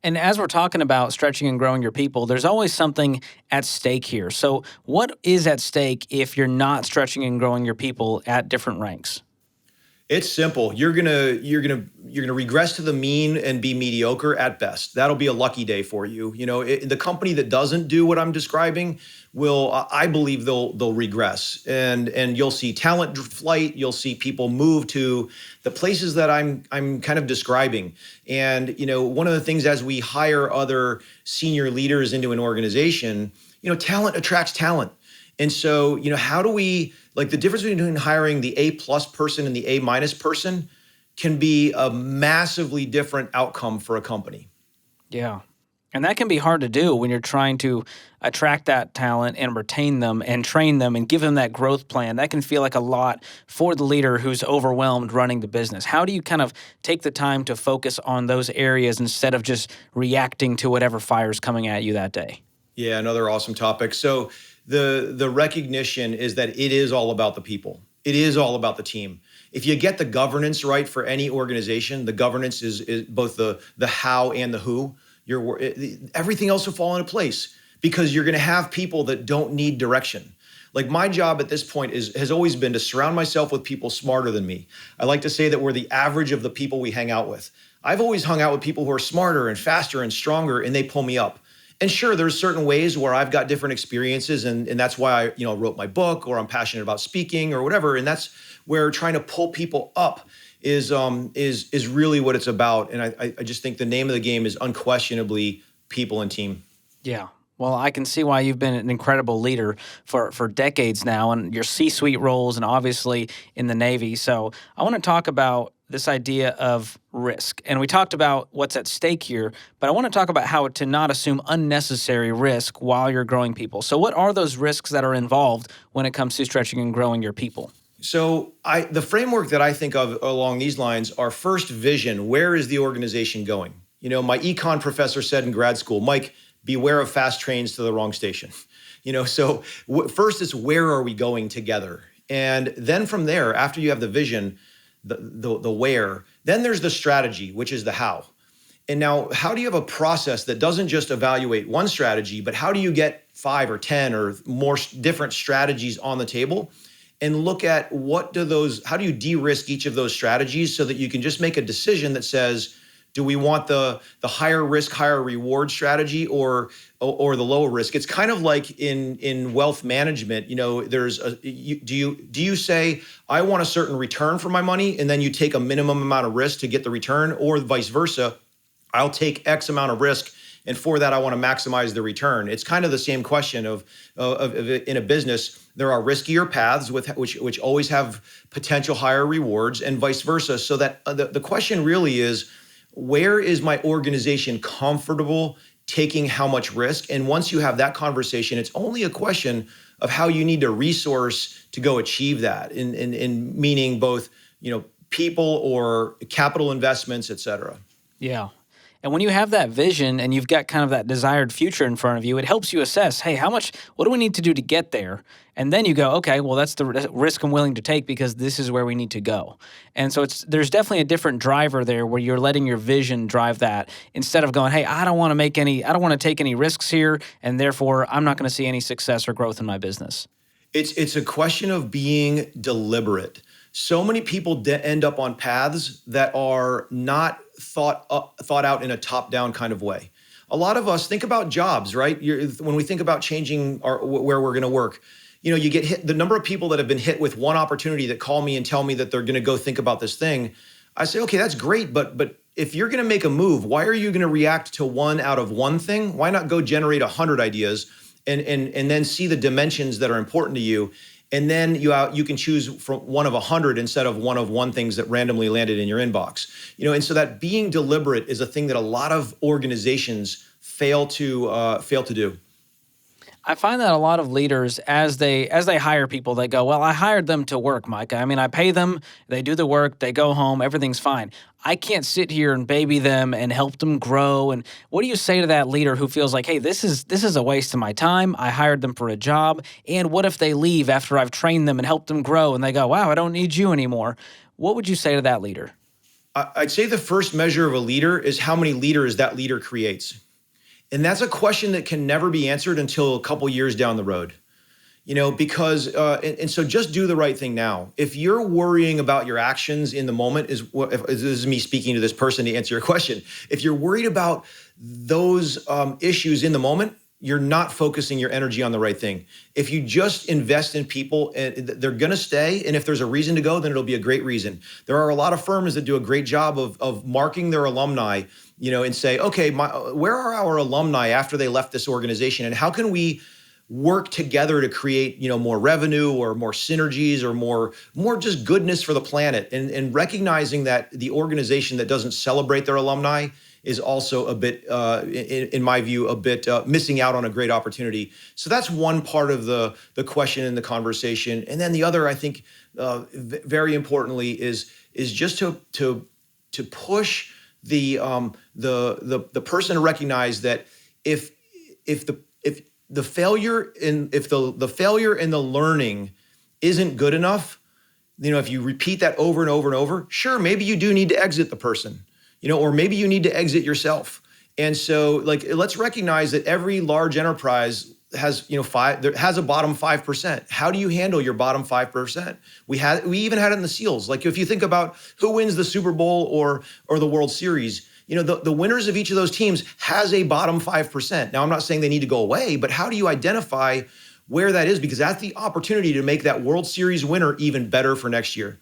And as we're talking about stretching and growing your people, there's always something at stake here. So, what is at stake if you're not stretching and growing your people at different ranks? It's simple. You're gonna regress to the mean and be mediocre at best. That'll be a lucky day for you. The company that doesn't do what I'm describing will, I believe, they'll regress, and you'll see talent flight. You'll see people move to the places that I'm kind of describing. And one of the things as we hire other senior leaders into an organization, talent attracts talent. And so, how do we, like, the difference between hiring the A+ person and the A- person can be a massively different outcome for a company. Yeah. And that can be hard to do when you're trying to attract that talent and retain them and train them and give them that growth plan. That can feel like a lot for the leader who's overwhelmed running the business. How do you kind of take the time to focus on those areas instead of just reacting to whatever fire's coming at you that day? Yeah, another awesome topic. So the recognition is that it is all about the people. It is all about the team. If you get the governance right for any organization, the governance is both the how and the who. Everything else will fall into place because you're going to have people that don't need direction. Like, my job at this point has always been to surround myself with people smarter than me. I like to say that we're the average of the people we hang out with. I've always hung out with people who are smarter and faster and stronger, and they pull me up. And sure, there's certain ways where I've got different experiences, and that's why I wrote my book, or I'm passionate about speaking or whatever. And that's where trying to pull people up is really what it's about. And I just think the name of the game is unquestionably people and team. Yeah. Well, I can see why you've been an incredible leader for decades now, and your C-suite roles and obviously in the Navy. So I want to talk about this idea of risk. And we talked about what's at stake here, but I want to talk about how to not assume unnecessary risk while you're growing people. So what are those risks that are involved when it comes to stretching and growing your people? So the framework that I think of along these lines are, first, vision. Where is the organization going? My econ professor said in grad school, Mike, beware of fast trains to the wrong station. So first it's, where are we going together? And then from there, after you have the vision, the where, then there's the strategy, which is the how. And now, how do you have a process that doesn't just evaluate one strategy, but how do you get 5 or 10 or more different strategies on the table and look at how do you de-risk each of those strategies so that you can just make a decision that says, do we want the higher risk, higher reward strategy or the lower risk? It's kind of like in wealth management. Do you say, I want a certain return for my money, and then you take a minimum amount of risk to get the return, or vice versa? I'll take X amount of risk, and for that I want to maximize the return. It's kind of the same question of in a business. There are riskier paths which always have potential higher rewards, and vice versa. So that the question really is, where is my organization comfortable taking how much risk? And once you have that conversation, it's only a question of how you need to resource to go achieve that, in meaning both, people or capital investments, et cetera. Yeah. And when you have that vision and you've got kind of that desired future in front of you, it helps you assess, hey, what do we need to do to get there? And then you go, okay, well, that's the risk I'm willing to take because this is where we need to go. And so there's definitely a different driver there where you're letting your vision drive that instead of going, hey, I don't want to take any risks here, and therefore I'm not going to see any success or growth in my business. It's a question of being deliberate. So many people end up on paths that are not thought out in a top-down kind of way. A lot of us think about jobs, right? When we think about changing where we're going to work, you get hit. The number of people that have been hit with one opportunity that call me and tell me that they're going to go think about this thing, I say, okay, that's great, but if you're going to make a move, why are you going to react to one out of one thing? Why not go generate 100 ideas and then see the dimensions that are important to you? And then you can choose from one of 100 instead of one of one things that randomly landed in your inbox. And so that being deliberate is a thing that a lot of organizations fail to do. I find that a lot of leaders, as they hire people, they go, well, I hired them to work, Mike. I mean, I pay them, they do the work, they go home, everything's fine. I can't sit here and baby them and help them grow. And what do you say to that leader who feels like, hey, this is a waste of my time. I hired them for a job. And what if they leave after I've trained them and helped them grow and they go, wow, I don't need you anymore? What would you say to that leader? I'd say the first measure of a leader is how many leaders that leader creates. And that's a question that can never be answered until a couple years down the road. Because and so just do the right thing now. If you're worrying about your actions in the moment, this is me speaking to this person to answer your question. If you're worried about those issues in the moment, you're not focusing your energy on the right thing. If you just invest in people, and they're going to stay, and if there's a reason to go, then it'll be a great reason. There are a lot of firms that do a great job of marking their alumni, and say, okay, where are our alumni after they left this organization, and how can we work together to create, more revenue or more synergies or more just goodness for the planet, and recognizing that the organization that doesn't celebrate their alumni is also a bit, in my view, a bit missing out on a great opportunity. So that's one part of the question in the conversation. And then the other, I think, very importantly, is just to push the person to recognize that if the failure in the learning isn't good enough, if you repeat that over and over and over, sure, maybe you do need to exit the person, or maybe you need to exit yourself. And so, let's recognize that every large enterprise has, has a bottom 5%. How do you handle your bottom 5%? We even had it in the SEALs. Like, if you think about who wins the Super Bowl or the World Series, the winners of each of those teams has a bottom 5%. Now, I'm not saying they need to go away, but how do you identify where that is? Because that's the opportunity to make that World Series winner even better for next year.